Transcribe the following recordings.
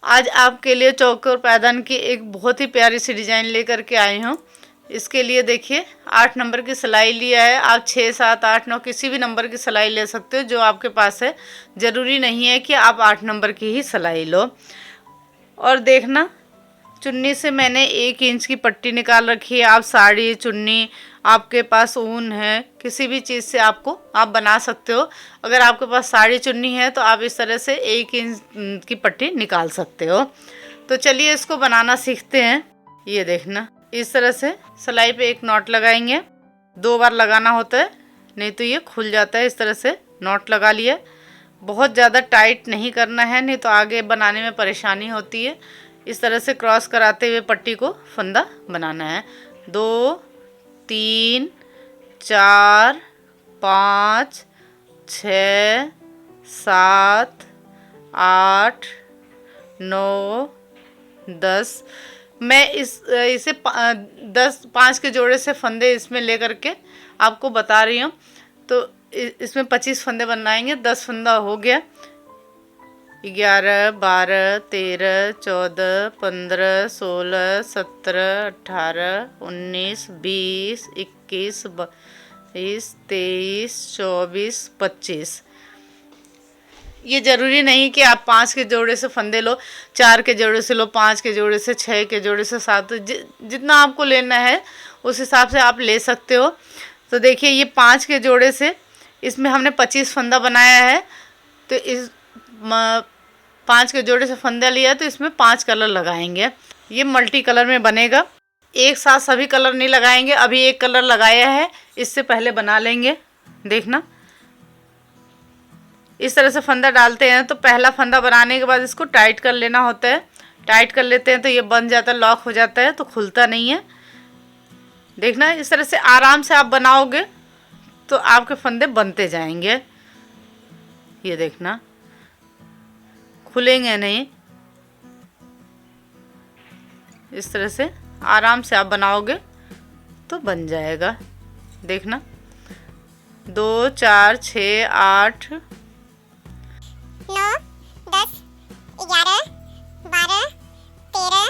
आज आपके लिए चौकोर पायदान की एक बहुत ही प्यारी सी डिज़ाइन लेकर के आई हूँ। इसके लिए देखिए 8 नंबर की सिलाई लिया है। आप 6, 7, 8, 9 किसी भी नंबर की सिलाई ले सकते हो जो आपके पास है। ज़रूरी नहीं है कि आप 8 नंबर की ही सिलाई लो। और देखना, चुन्नी से मैंने 1 इंच की पट्टी निकाल रखी है। आप साड़ी, चुन्नी, आपके पास ऊन है, किसी भी चीज़ से आप बना सकते हो। अगर आपके पास साड़ी चुन्नी है तो आप इस तरह से 1 इंच की पट्टी निकाल सकते हो। तो चलिए इसको बनाना सीखते हैं। ये देखना, इस तरह से सिलाई पे एक नॉट लगाएंगे। 2 बार लगाना होता है, नहीं तो ये खुल जाता है। इस तरह से नॉट लगा लिया। बहुत ज़्यादा टाइट नहीं करना है, नहीं तो आगे बनाने में परेशानी होती है। इस तरह से क्रॉस कराते हुए पट्टी को फंदा बनाना है। 2, 3, 4, 5, 6, 7, 8, 9, 10। मैं इसे 5 के जोड़े से फंदे इसमें ले करके आपको बता रही हूँ। तो इसमें 25 फंदे बनाएंगे। 10 फंदा हो गया। 11, 12, 13, 14, 15, 16, 17, 18, 19, 20, 21, 22, 23, 24, 25। ये ज़रूरी नहीं कि आप 5 के जोड़े से फंदे लो, 4 के जोड़े से लो, 5 के जोड़े से, 6 के जोड़े से, 7। जितना आपको लेना है उस हिसाब से आप ले सकते हो। तो देखिए ये 5 के जोड़े से इसमें हमने 25 फंदा बनाया है। तो इस 5 के जोड़े से फंदा लिया तो इसमें 5 कलर लगाएंगे। ये मल्टी कलर में बनेगा। एक साथ सभी कलर नहीं लगाएंगे। अभी एक कलर लगाया है, इससे पहले बना लेंगे। देखना, इस तरह से फंदा डालते हैं। तो पहला फंदा बनाने के बाद इसको टाइट कर लेना होता है। टाइट कर लेते हैं तो ये बन जाता है, लॉक हो जाता है, तो खुलता नहीं है। देखना, इस तरह से आराम से आप बनाओगे तो आपके फंदे बनते जाएंगे। ये देखना, खुलेंगे नहीं। इस तरह से आराम से आप बनाओगे तो बन जाएगा। देखना, 2, 4, 6, 8, 9, 10, 11, 12, 13,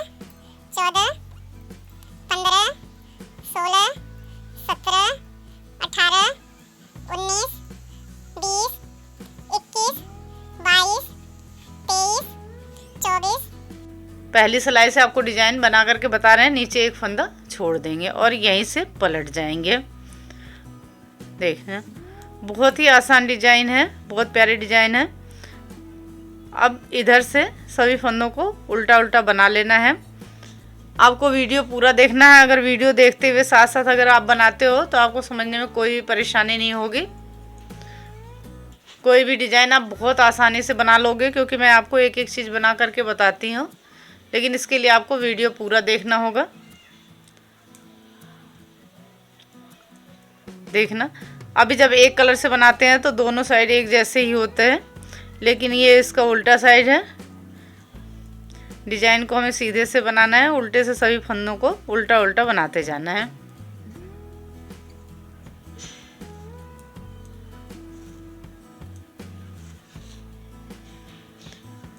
14, 15, 16, 17, 18, 19, 20, 21, 22, 23, 24। पहली सिलाई से आपको डिजाइन बना करके बता रहे हैं। नीचे एक फंदा छोड़ देंगे और यहीं से पलट जाएंगे। देखना, बहुत ही आसान डिजाइन है, बहुत प्यारी डिजाइन है। अब इधर से सभी फंदों को उल्टा उल्टा बना लेना है। आपको वीडियो पूरा देखना है। अगर वीडियो देखते हुए साथ साथ अगर आप बनाते हो तो आपको समझने में कोई परेशानी नहीं होगी। कोई भी डिजाइन आप बहुत आसानी से बना लोगे, क्योंकि मैं आपको एक एक चीज़ बना करके बताती हूँ। लेकिन इसके लिए आपको वीडियो पूरा देखना होगा। देखना, अभी जब एक कलर से बनाते हैं तो दोनों साइड एक जैसे ही होते हैं, लेकिन ये इसका उल्टा साइड है। डिजाइन को हमें सीधे से बनाना है, उल्टे से सभी फंदों को उल्टा उल्टा बनाते जाना है।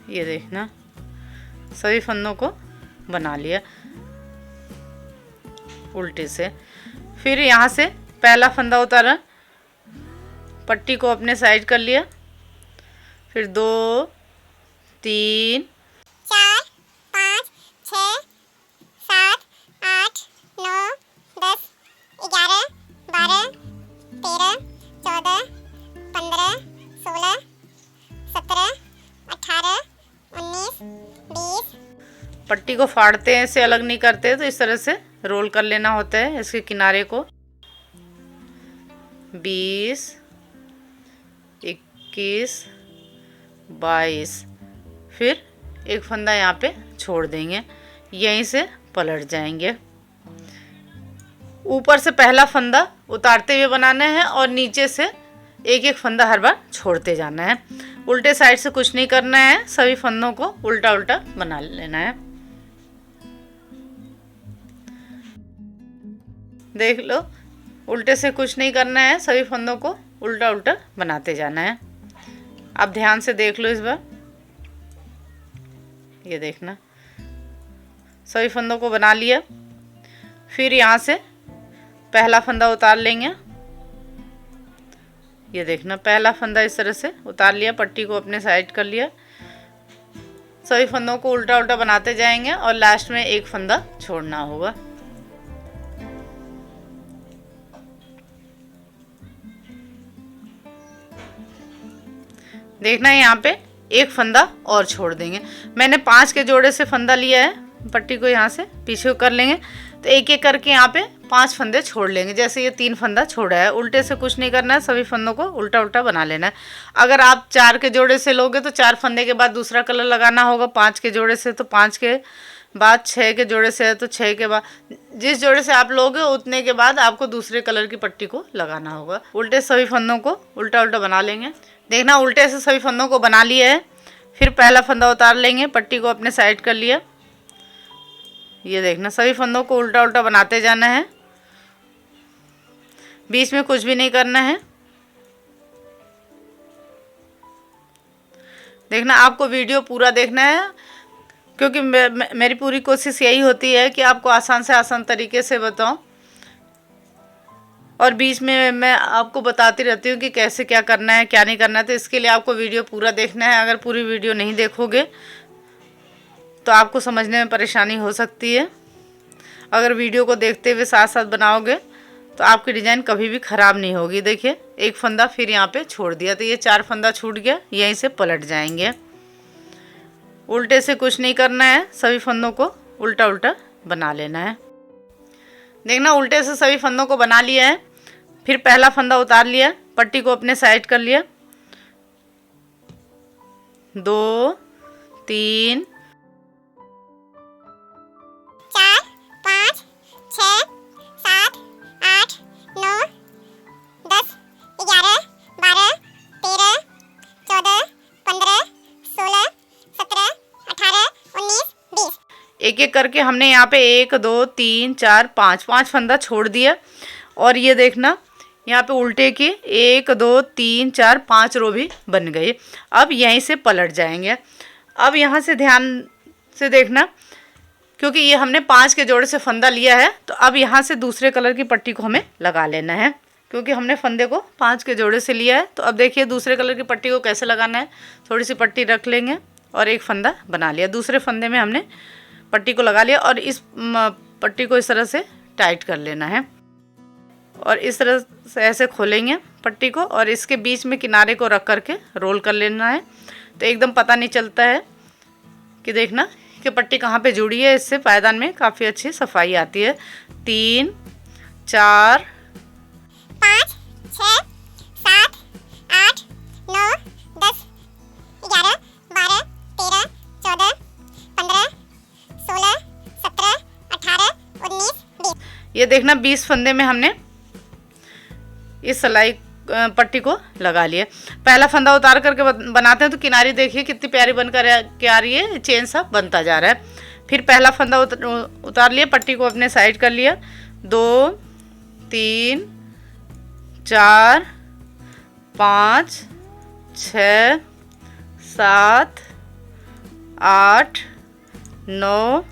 ये देखना, सभी फंदों को बना लिया उल्टे से। फिर यहाँ से पहला फंदा उतारा, पट्टी को अपने साइड कर लिया। फिर 2, 3, 4, 5, 6, 7, 8, 9, 10, 11, 12, 13, 14, 15, 16, 17, 18, 19, 20। पट्टी को फाड़ते हैं, इसे अलग नहीं करते, तो इस तरह से रोल कर लेना होता है इसके किनारे को। 20, 21, 22। फिर एक फंदा यहाँ पे छोड़ देंगे, यहीं से पलट जाएंगे। ऊपर से पहला फंदा उतारते हुए बनाना है और नीचे से एक एक फंदा हर बार छोड़ते जाना है। उल्टे साइड से कुछ नहीं करना है, सभी फंदों को उल्टा उल्टा बना लेना है। देख लो, उल्टे से कुछ नहीं करना है, सभी फंदों को उल्टा उल्टा बनाते जाना है। आप ध्यान से देख लो इस बार। ये देखना सभी फंदों को बना लिया। फिर यहाँ से पहला फंदा उतार लेंगे। ये देखना पहला फंदा इस तरह से उतार लिया, पट्टी को अपने साइड कर लिया। सभी फंदों को उल्टा उल्टा बनाते जाएंगे और लास्ट में एक फंदा छोड़ना होगा। देखना यहाँ पे एक फंदा और छोड़ देंगे। मैंने 5 के जोड़े से फंदा लिया है, पट्टी को यहाँ से पीछे कर लेंगे तो एक एक करके यहाँ पे 5 फंदे छोड़ लेंगे। जैसे ये 3 फंदा छोड़ा है, उल्टे से कुछ नहीं करना है, सभी फंदों को उल्टा उल्टा बना लेना है। अगर आप 4 के जोड़े से लोगे तो 4 फंदे के बाद दूसरा कलर लगाना होगा, 5 के जोड़े से तो 5 के बाद, 6 के जोड़े से है तो 6 के बाद, जिस जोड़े से आप लोगे उतने के बाद आपको दूसरे कलर की पट्टी को लगाना होगा। उल्टे सभी फंदों को उल्टा उल्टा बना लेंगे। देखना उल्टे से सभी फंदों को बना लिया है। फिर पहला फंदा उतार लेंगे, पट्टी को अपने साइड कर लिया। ये देखना सभी फंदों को उल्टा उल्टा बनाते जाना है, बीच में कुछ भी नहीं करना है। देखना आपको वीडियो पूरा देखना है, क्योंकि मेरी पूरी कोशिश यही होती है कि आपको आसान से आसान तरीके से बताऊं, और बीच में मैं आपको बताती रहती हूँ कि कैसे क्या करना है क्या नहीं करना है। तो इसके लिए आपको वीडियो पूरा देखना है। अगर पूरी वीडियो नहीं देखोगे तो आपको समझने में परेशानी हो सकती है। अगर वीडियो को देखते हुए साथ साथ बनाओगे तो आपकी डिज़ाइन कभी भी ख़राब नहीं होगी। देखिए एक फंदा फिर यहाँ पे छोड़ दिया तो ये 4 फंदा छूट गया, यहीं से पलट जाएंगे। उल्टे से कुछ नहीं करना है, सभी फंदों को उल्टा उल्टा बना लेना है। देखना उल्टे से सभी फंदों को बना लिया है। फिर पहला फंदा उतार लिया, पट्टी को अपने साइड कर लिया। 2 3 4 5 6 7 8 9 10 11 12 13 14 15 16 17 18 19 20। एक एक करके हमने यहाँ पे 1 2 3 4 5 फंदा छोड़ दिया। और ये देखना यहाँ पे उल्टे की 1 2 3 4 5 रो भी बन गई। अब यहीं से पलट जाएंगे। अब यहाँ से ध्यान से देखना, क्योंकि ये हमने 5 के जोड़े से फंदा लिया है तो अब यहाँ से दूसरे कलर की पट्टी को हमें लगा लेना है, क्योंकि हमने फंदे को 5 के जोड़े से लिया है। तो अब देखिए दूसरे कलर की पट्टी को कैसे लगाना है। थोड़ी सी पट्टी रख लेंगे और एक फंदा बना लिया। दूसरे फंदे में हमने पट्टी को लगा लिया और इस पट्टी को इस तरह से टाइट कर लेना है और इस तरह से ऐसे खोलेंगे पट्टी को और इसके बीच में किनारे को रख करके रोल कर लेना है। तो एकदम पता नहीं चलता है कि देखना कि पट्टी कहाँ पे जुड़ी है। इससे पायदान में काफ़ी अच्छी सफाई आती है। 3 4 5 6 7 8 9 10 11 12 13 14 15 16 17 18 19 20। ये देखना 20 फंदे में हमने इस सिलाई पट्टी को लगा लिया। पहला फंदा उतार करके बनाते हैं तो किनारी देखिए कितनी प्यारी बनकर के आ रही है, चेन सा बनता जा रहा है। फिर पहला फंदा उतार लिया, पट्टी को अपने साइड कर लिया। 2 3 4 5 6 7 8 9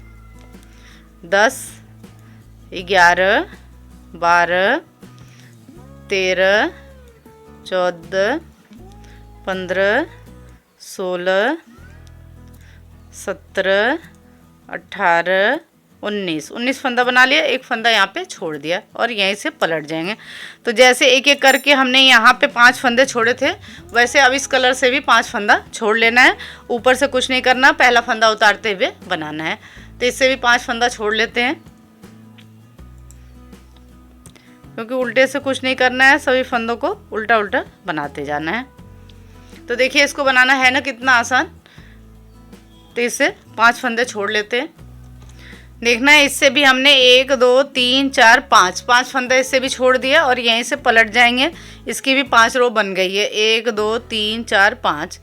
10 11 12 13 14 15 16 17 18 19 फंदा बना लिया। एक फंदा यहाँ पे छोड़ दिया और यहीं से पलट जाएंगे। तो जैसे एक एक करके हमने यहाँ पे 5 फंदे छोड़े थे, वैसे अब इस कलर से भी 5 फंदा छोड़ लेना है। ऊपर से कुछ नहीं करना, पहला फंदा उतारते हुए बनाना है। तो इससे भी 5 फंदा छोड़ लेते हैं, क्योंकि उल्टे से कुछ नहीं करना है, सभी फंदों को उल्टा उल्टा बनाते जाना है। तो देखिए इसको बनाना है ना कितना आसान। तो इससे 5 फंदे छोड़ लेते हैं। देखना है इससे भी हमने 1 2 3 4 5 फंदे इससे भी छोड़ दिया और यहीं से पलट जाएंगे। इसकी भी 5 रो बन गई है, 1 2 3 4 5।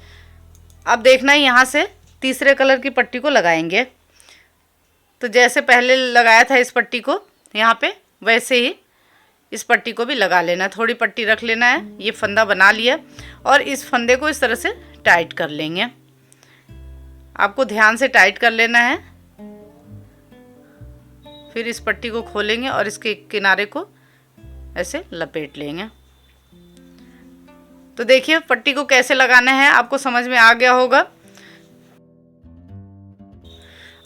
अब देखना है यहाँ से तीसरे कलर की पट्टी को लगाएंगे। तो जैसे पहले लगाया था इस पट्टी को यहाँ पे, वैसे ही इस पट्टी को भी लगा लेना। थोड़ी पट्टी रख लेना है। ये फंदा बना लिया और इस फंदे को इस तरह से टाइट कर लेंगे। आपको ध्यान से टाइट कर लेना है। फिर इस पट्टी को खोलेंगे और इसके किनारे को ऐसे लपेट लेंगे। तो देखिए पट्टी को कैसे लगाना है आपको समझ में आ गया होगा।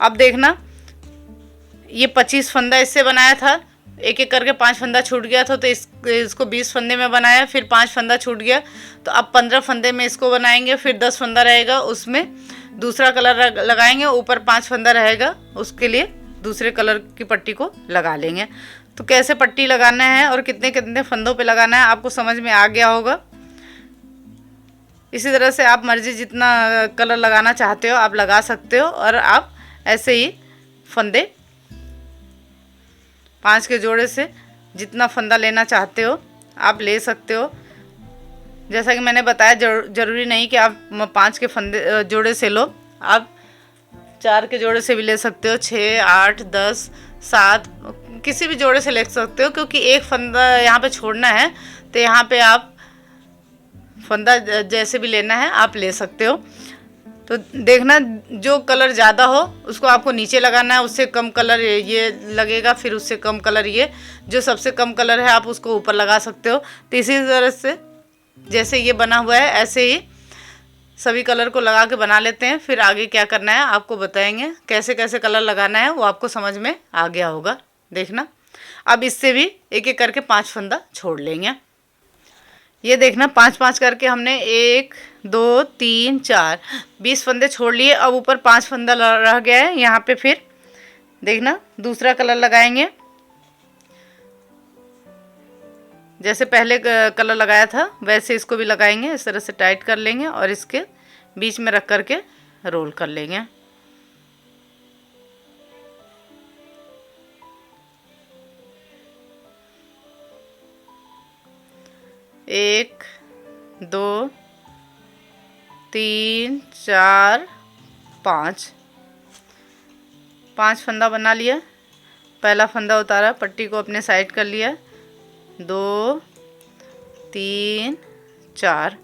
अब देखना, ये 25 फंदा इससे बनाया था, एक एक करके 5 फंदा छूट गया था, तो इसको 20 फंदे में बनाया, फिर 5 फंदा छूट गया, तो अब 15 फंदे में इसको बनाएंगे। फिर 10 फंदा रहेगा, उसमें दूसरा कलर लगाएंगे, ऊपर 5 फंदा रहेगा, उसके लिए दूसरे कलर की पट्टी को लगा लेंगे। तो कैसे पट्टी लगाना है और कितने कितने फंदों पे लगाना है आपको समझ में आ गया होगा। इसी तरह से आप मर्जी जितना कलर लगाना चाहते हो आप लगा सकते हो, और आप ऐसे ही फंदे 5 के जोड़े से जितना फंदा लेना चाहते हो आप ले सकते हो। जैसा कि मैंने बताया ज़रूरी नहीं कि आप 5 के फंदे जोड़े से लो, आप 4 के जोड़े से भी ले सकते हो, 6, 8, 10, 7 किसी भी जोड़े से ले सकते हो, क्योंकि एक फंदा यहाँ पे छोड़ना है, तो यहाँ पे आप फंदा जैसे भी लेना है आप ले सकते हो। तो देखना, जो कलर ज़्यादा हो उसको आपको नीचे लगाना है, उससे कम कलर ये लगेगा, फिर उससे कम कलर ये, जो सबसे कम कलर है आप उसको ऊपर लगा सकते हो। तो इसी तरह से जैसे ये बना हुआ है ऐसे ही सभी कलर को लगा के बना लेते हैं। फिर आगे क्या करना है आपको बताएंगे, कैसे कैसे कलर लगाना है वो आपको समझ में आ गया होगा। देखना, अब इससे भी एक एक करके 5 फंदा छोड़ लेंगे। ये देखना 5-5 करके हमने 1, 2, 3, 4 20 फंदे छोड़ लिए। अब ऊपर 5 फंदा रह गया है यहाँ पे। फिर देखना दूसरा कलर लगाएंगे, जैसे पहले कलर लगाया था वैसे इसको भी लगाएंगे। इस तरह से टाइट कर लेंगे और इसके बीच में रख करके रोल कर लेंगे। एक, 2, 3, 4, 5 फंदा बना लिया। पहला फंदा उतारा, पट्टी को अपने साइड कर लिया, 2, 3, 4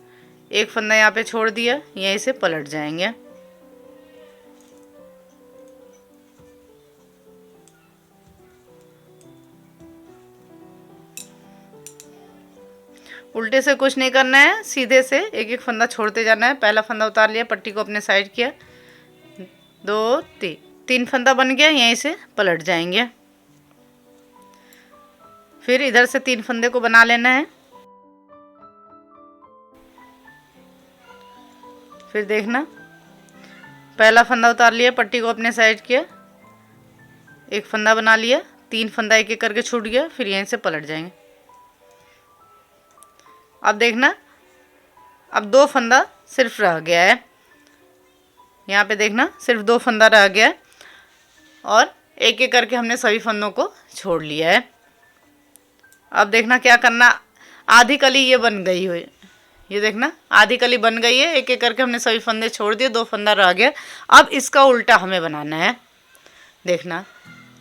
एक फंदा यहाँ पे छोड़ दिया, यहीं से पलट जाएंगे। उल्टे से कुछ नहीं करना है, सीधे से एक एक फंदा छोड़ते जाना है। पहला फंदा उतार लिया, पट्टी को अपने साइड किया, 2, 3 फंदा बन गया, यहीं से पलट जाएंगे। फिर इधर से 3 फंदे को बना लेना है। फिर देखना, पहला फंदा उतार लिया, पट्टी को अपने साइड किया, एक फंदा बना लिया, 3 फंदा एक एक करके छूट गया, फिर यहीं से पलट जाएंगे। अब देखना, अब 2 फंदा सिर्फ रह गया है, यहाँ पे देखना सिर्फ 2 फंदा रह गया है, और एक एक करके हमने सभी फंदों को छोड़ लिया है। अब देखना क्या करना, आधी कली ये बन गई हुई, ये देखना आधी कली बन गई है। एक एक करके हमने सभी फंदे छोड़ दिए, 2 फंदा रह गया। अब इसका उल्टा हमें बनाना है। देखना,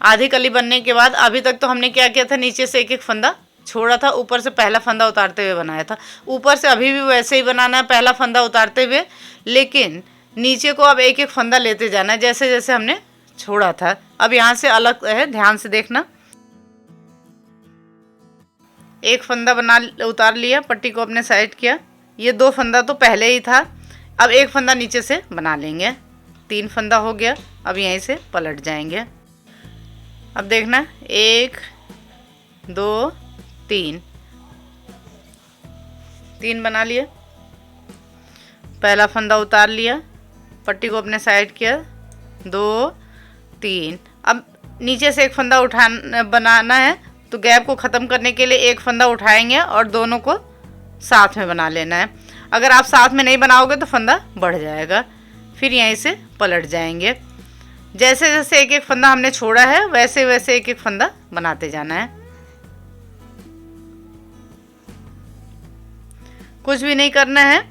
आधी कली बनने के बाद अभी तक तो हमने क्या किया था, नीचे से एक एक फंदा छोड़ा था, ऊपर से पहला फंदा उतारते हुए बनाया था। ऊपर से अभी भी वैसे ही बनाना है, पहला फंदा उतारते हुए, लेकिन नीचे को अब एक एक फंदा लेते जाना है जैसे जैसे हमने छोड़ा था। अब यहाँ से अलग है, ध्यान से देखना, एक फंदा उतार लिया, पट्टी को अपने साइड किया, ये 2 फंदा तो पहले ही था, अब एक फंदा नीचे से बना लेंगे, 3 फंदा हो गया। अब यहीं से पलट जाएंगे। अब देखना, 1, 2, 3 बना लिए, पहला फंदा उतार लिया, पट्टी को अपने साइड किया, 2, 3। अब नीचे से एक फंदा बनाना है, तो गैप को ख़त्म करने के लिए एक फंदा उठाएंगे और दोनों को साथ में बना लेना है। अगर आप साथ में नहीं बनाओगे तो फंदा बढ़ जाएगा। फिर यहीं से पलट जाएंगे। जैसे जैसे एक एक फंदा हमने छोड़ा है वैसे वैसे एक एक फंदा बनाते जाना है। कुछ भी नहीं करना है,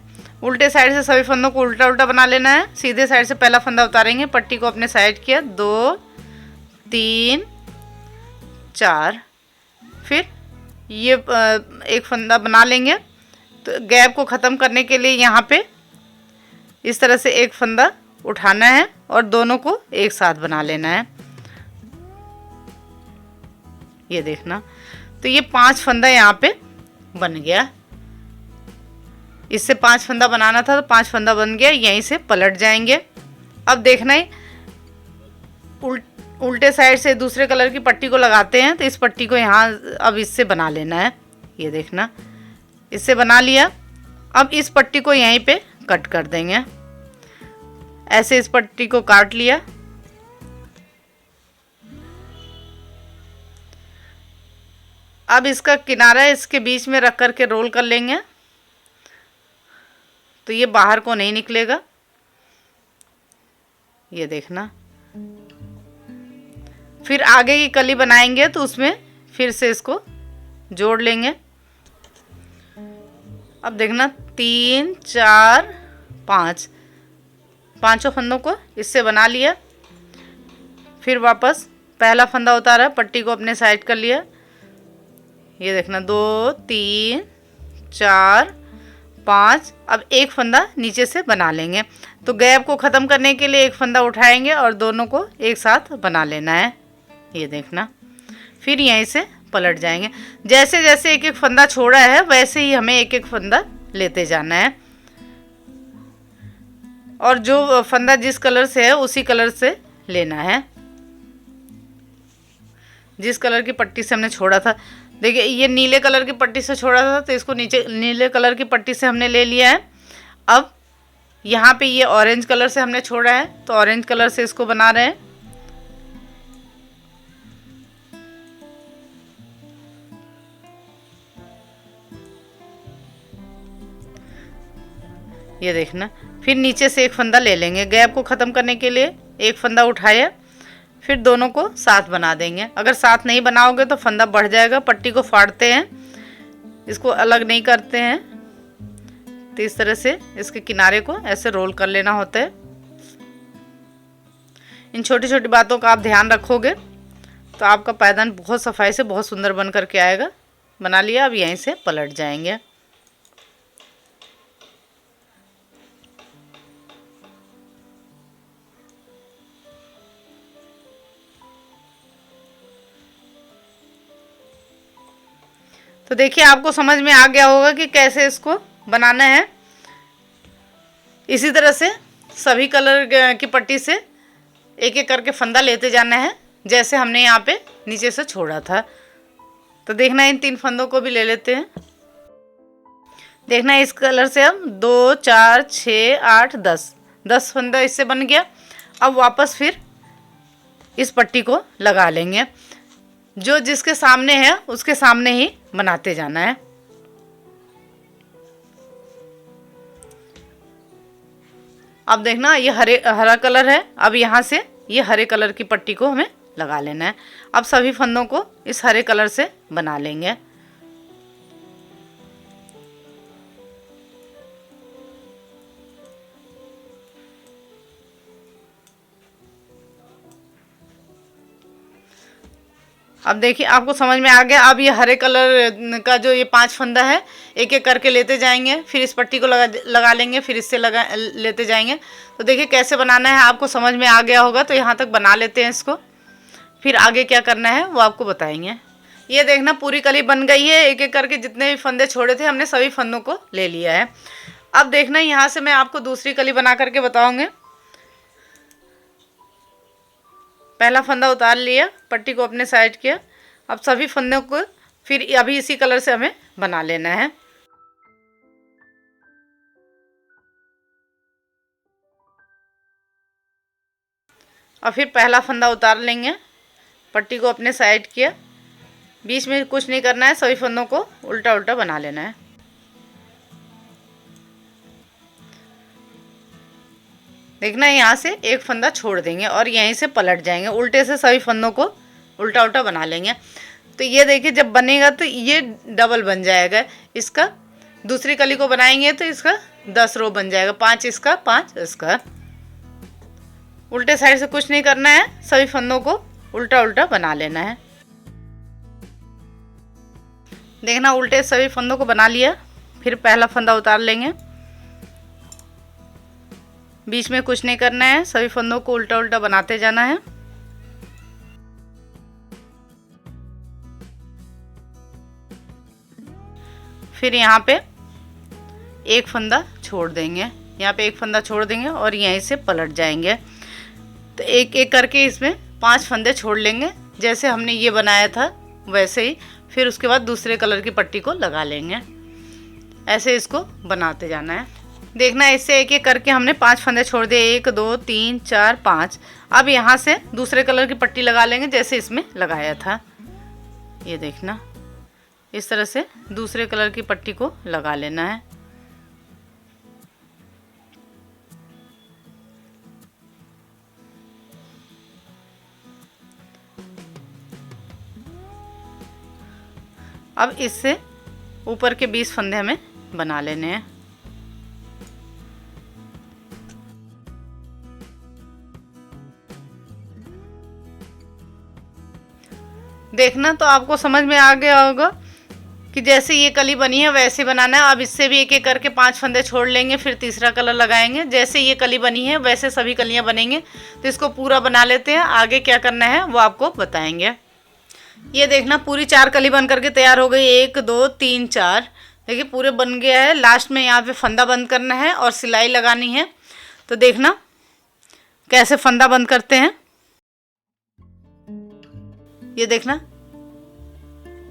उल्टे साइड से सभी फंदों को उल्टा उल्टा बना लेना है। सीधे साइड से पहला फंदा उतारेंगे, पट्टी को अपने साइड किया, 2, 3, 4, फिर ये एक फंदा बना लेंगे। तो गैप को ख़त्म करने के लिए यहाँ पे इस तरह से एक फंदा उठाना है और दोनों को एक साथ बना लेना है। ये देखना, तो ये 5 फंदा यहाँ पे बन गया। इससे 5 फंदा बनाना था तो 5 फंदा बन गया। यहीं से पलट जाएंगे। अब देखना है उल्टे साइड से दूसरे कलर की पट्टी को लगाते हैं, तो इस पट्टी को यहाँ अब इससे बना लेना है। ये देखना, इससे बना लिया। अब इस पट्टी को यहीं पे कट कर देंगे। ऐसे इस पट्टी को काट लिया। अब इसका किनारा इसके बीच में रख कर के रोल कर लेंगे, तो ये बाहर को नहीं निकलेगा। ये देखना, फिर आगे की कली बनाएंगे तो उसमें फिर से इसको जोड़ लेंगे। अब देखना 3 4 5 पांचों फंदों को इससे बना लिया। फिर वापस पहला फंदा उतारा, पट्टी को अपने साइड कर लिया। ये देखना 2 3 4 5। अब एक फंदा नीचे से बना लेंगे। तो गैप को ख़त्म करने के लिए एक फंदा उठाएंगे और दोनों को एक साथ बना लेना है। ये देखना, फिर यहीं से पलट जाएंगे। जैसे जैसे एक एक फंदा छोड़ा है वैसे ही हमें एक एक फंदा लेते जाना है, और जो फंदा जिस कलर से है उसी कलर से लेना है, जिस कलर की पट्टी से हमने छोड़ा था। देखिए ये नीले कलर की पट्टी से छोड़ा था तो इसको नीचे नीले कलर की पट्टी से हमने ले लिया है। अब यहाँ पे ये ऑरेंज कलर से हमने छोड़ा है तो ऑरेंज कलर से इसको बना रहे हैं। ये देखना, फिर नीचे से एक फंदा ले लेंगे। गैप को ख़त्म करने के लिए एक फंदा उठाया, फिर दोनों को साथ बना देंगे। अगर साथ नहीं बनाओगे तो फंदा बढ़ जाएगा। पट्टी को फाड़ते हैं, इसको अलग नहीं करते हैं। तो इस तरह से इसके किनारे को ऐसे रोल कर लेना होता है। इन छोटी छोटी बातों का आप ध्यान रखोगे तो आपका पायदान बहुत सफाई से बहुत सुंदर बन करके आएगा। बना लिया, अब यहीं से पलट जाएंगे। तो देखिए आपको समझ में आ गया होगा कि कैसे इसको बनाना है। इसी तरह से सभी कलर की पट्टी से एक एक करके फंदा लेते जाना है, जैसे हमने यहाँ पे नीचे से छोड़ा था। तो देखना इन 3 फंदों को भी ले लेते हैं। देखना इस कलर से हम 2 4 6 8 10 फंदा इससे बन गया। अब वापस फिर इस पट्टी को लगा लेंगे। जो जिसके सामने है उसके सामने ही बनाते जाना है। अब देखना ये हरा कलर है। अब यहाँ से ये हरे कलर की पट्टी को हमें लगा लेना है। अब सभी फंदों को इस हरे कलर से बना लेंगे। अब देखिए आपको समझ में आ गया। अब ये हरे कलर का जो ये 5 फंदा है एक एक करके लेते जाएंगे, फिर इस पट्टी को लगा लेंगे, फिर इससे लेते जाएंगे। तो देखिए कैसे बनाना है आपको समझ में आ गया होगा। तो यहाँ तक बना लेते हैं इसको, फिर आगे क्या करना है वो आपको बताएंगे। ये देखना पूरी कली बन गई है। एक एक करके जितने भी फंदे छोड़े थे हमने सभी फंदों को ले लिया है। अब देखना यहाँ से मैं आपको दूसरी कली बना करके बताऊँगी। पहला फंदा उतार लिया, पट्टी को अपने साइड किया। अब सभी फंदों को फिर अभी इसी कलर से हमें बना लेना है। और फिर पहला फंदा उतार लेंगे, पट्टी को अपने साइड किया। बीच में कुछ नहीं करना है, सभी फंदों को उल्टा उल्टा बना लेना है। देखना यहाँ से एक फंदा छोड़ देंगे और यहीं से पलट जाएंगे। उल्टे से सभी फंदों को उल्टा उल्टा बना लेंगे। तो ये देखिए जब बनेगा तो ये डबल बन जाएगा इसका। दूसरी कली को बनाएंगे तो इसका 10 रो बन जाएगा, 5 इसका 5 इसका। उल्टे साइड से कुछ नहीं करना है, सभी फंदों को उल्टा उल्टा बना लेना है। देखना उल्टे सभी फंदों को बना लिया। फिर पहला फंदा उतार लेंगे, बीच में कुछ नहीं करना है, सभी फंदों को उल्टा उल्टा बनाते जाना है। फिर यहाँ पे एक फंदा छोड़ देंगे, यहाँ पे एक फंदा छोड़ देंगे और यहीं से पलट जाएंगे। तो एक एक करके इसमें 5 फंदे छोड़ लेंगे, जैसे हमने ये बनाया था वैसे ही। फिर उसके बाद दूसरे कलर की पट्टी को लगा लेंगे। ऐसे इसको बनाते जाना है। देखना, इससे एक एक करके हमने 5 फंदे छोड़ दिए, 1 2 3 4 5। अब यहाँ से दूसरे कलर की पट्टी लगा लेंगे जैसे इसमें लगाया था। ये देखना, इस तरह से दूसरे कलर की पट्टी को लगा लेना है। अब इससे ऊपर के 20 फंदे हमें बना लेने हैं। देखना, तो आपको समझ में आ गया होगा कि जैसे ये कली बनी है वैसे बनाना है। अब इससे भी एक एक करके 5 फंदे छोड़ लेंगे, फिर तीसरा कलर लगाएंगे। जैसे ये कली बनी है वैसे सभी कलियां बनेंगे। तो इसको पूरा बना लेते हैं, आगे क्या करना है वो आपको बताएंगे। ये देखना, पूरी 4 कली बन करके तैयार हो गई। 1 2 3 4, देखिए पूरे बन गया है। लास्ट में यहाँ पे फंदा बंद करना है और सिलाई लगानी है। तो देखना कैसे फंदा बंद करते हैं। ये देखना,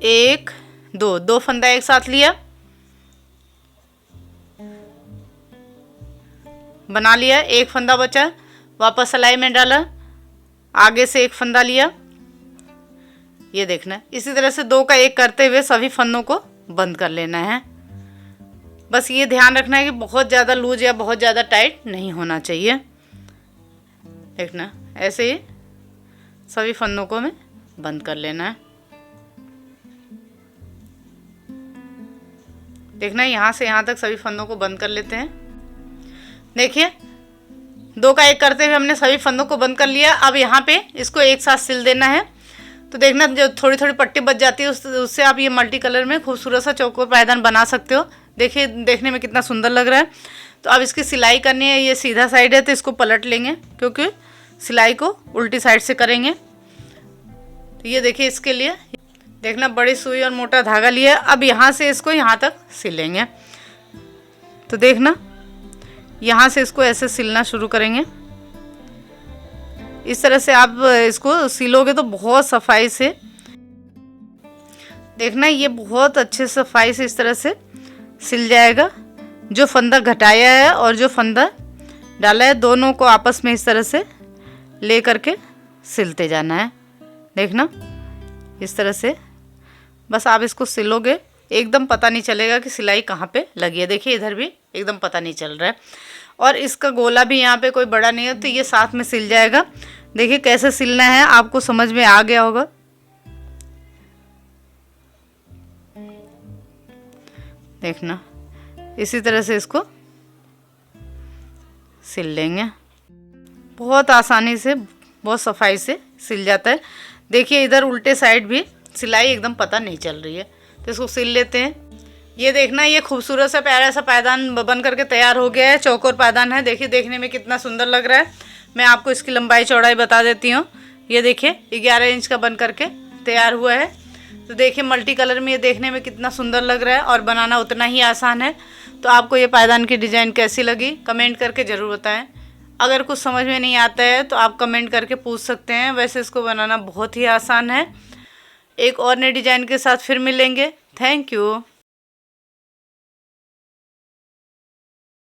1 2 फंदा एक साथ लिया, बना लिया। एक फंदा बचा, वापस सिलाई में डाला, आगे से एक फंदा लिया। ये देखना, इसी तरह से 2 का 1 करते हुए सभी फंदों को बंद कर लेना है। बस ये ध्यान रखना है कि बहुत ज़्यादा लूज या बहुत ज़्यादा टाइट नहीं होना चाहिए। देखना, ऐसे ही सभी फंदों को हमें बंद कर लेना है। देखना, यहाँ से यहाँ तक सभी फंदों को बंद कर लेते हैं। देखिए, 2 का 1 करते हुए हमने सभी फंदों को बंद कर लिया। अब यहाँ पे इसको एक साथ सिल देना है। तो देखना, जो थोड़ी थोड़ी पट्टी बच जाती है उससे आप ये मल्टी कलर में खूबसूरत सा चौकोर पायदान बना सकते हो। देखिए, देखने में कितना सुंदर लग रहा है। तो अब इसकी सिलाई करनी है। ये सीधा साइड है तो इसको पलट लेंगे, क्योंकि सिलाई को उल्टी साइड से करेंगे। तो ये देखिए, इसके लिए देखना बड़ी सुई और मोटा धागा लिया। अब यहाँ से इसको यहाँ तक सिलेंगे। तो देखना, यहाँ से इसको ऐसे सिलना शुरू करेंगे। इस तरह से आप इसको सिलोगे तो बहुत सफाई से, देखना ये बहुत अच्छे सफाई से इस तरह से सिल जाएगा। जो फंदा घटाया है और जो फंदा डाला है, दोनों को आपस में इस तरह से ले करके सिलते जाना है। देखना, इस तरह से बस आप इसको सिलोगे, एकदम पता नहीं चलेगा कि सिलाई कहाँ पे लगी है। देखिए, इधर भी एकदम पता नहीं चल रहा है। और इसका गोला भी यहाँ पे कोई बड़ा नहीं है, तो ये साथ में सिल जाएगा। देखिए कैसे सिलना है, आपको समझ में आ गया होगा। देखना, इसी तरह से इसको सिल लेंगे। बहुत आसानी से, बहुत सफाई से सिल जाता है। देखिए, इधर उल्टे साइड भी सिलाई एकदम पता नहीं चल रही है। तो इसको सिल लेते हैं। ये देखना, ये खूबसूरत सा प्यारा सा पायदान बन करके तैयार हो गया है। चौकोर पायदान है। देखिए, देखने में कितना सुंदर लग रहा है। मैं आपको इसकी लंबाई चौड़ाई बता देती हूँ। ये देखिए, 11 इंच का बन करके तैयार हुआ है। तो देखिए, मल्टी कलर में ये देखने में कितना सुंदर लग रहा है और बनाना उतना ही आसान है। तो आपको ये पायदान की डिज़ाइन कैसी लगी कमेंट करके ज़रूर बताएं। अगर कुछ समझ में नहीं आता है तो आप कमेंट करके पूछ सकते हैं। वैसे इसको बनाना बहुत ही आसान है। एक और नए डिज़ाइन के साथ फिर मिलेंगे। Thank you.